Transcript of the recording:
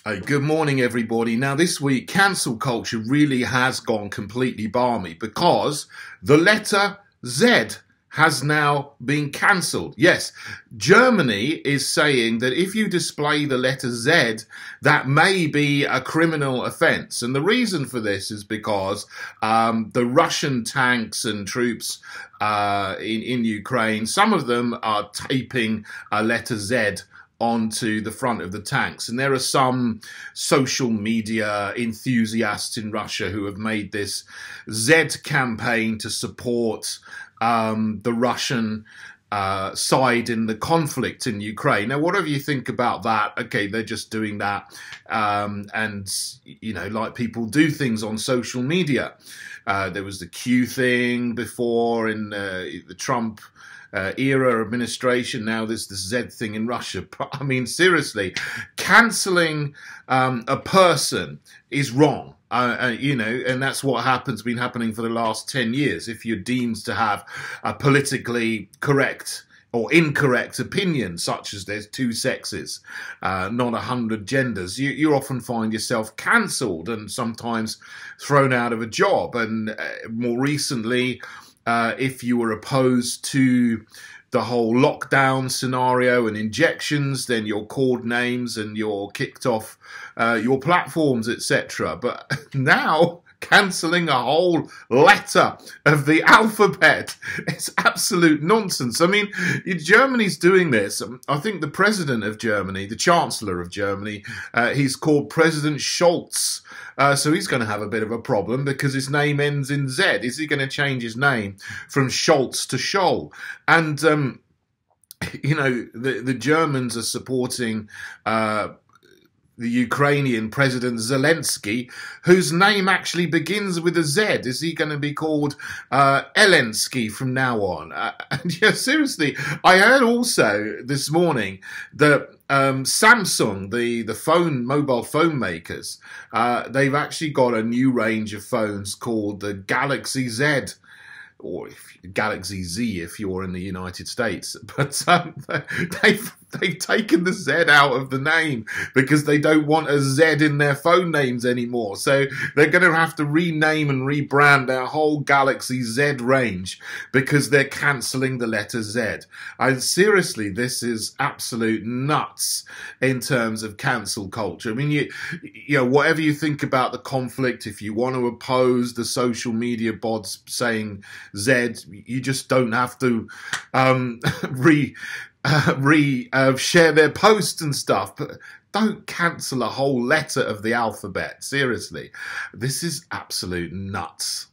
Hey, good morning, everybody. Now, this week, cancel culture really has gone completely balmy because the letter Z has now been cancelled. Yes, Germany is saying that if you display the letter Z, that may be a criminal offence. And the reason for this is because the Russian tanks and troops in Ukraine, some of them are taping a letter Z onto the front of the tanks. And there are some social media enthusiasts in Russia who have made this Z campaign to support the Russian side in the conflict in Ukraine. Now, whatever you think about that, okay, they're just doing that. And, you know, like people do things on social media. There was the Q thing before in the Trump era administration. Now there's the Z thing in Russia. I mean, seriously, cancelling a person is wrong. You know, and that's what been happening for the last 10 years. If you're deemed to have a politically correct or incorrect opinion, such as there's two sexes, not 100 genders, you often find yourself cancelled and sometimes thrown out of a job. And more recently, if you were opposed to the whole lockdown scenario and injections, then you're called names and you're kicked off your platforms, etc. But now, cancelling a whole letter of the alphabet, it's absolute nonsense. I mean, Germany's doing this. I think the president of Germany, the chancellor of Germany, he's called President Scholz. So he's going to have a bit of a problem because his name ends in Z. Is he going to change his name from Scholz to Scholl? And, you know, the Germans are supporting the Ukrainian President Zelensky, whose name actually begins with a Z. Is he going to be called Elensky from now on? And yeah, seriously, I heard also this morning that Samsung, the mobile phone makers, they've actually got a new range of phones called the Galaxy Z, or Galaxy Z if you're in the United States. But they've taken the Z out of the name because they don't want a Z in their phone names anymore. So they're going to have to rename and rebrand their whole Galaxy Z range because they're cancelling the letter Z. And seriously, this is absolute nuts in terms of cancel culture. I mean, you know, whatever you think about the conflict, if you want to oppose the social media bots saying Z, you just don't have to share their posts and stuff, but don't cancel a whole letter of the alphabet. Seriously, this is absolute nuts.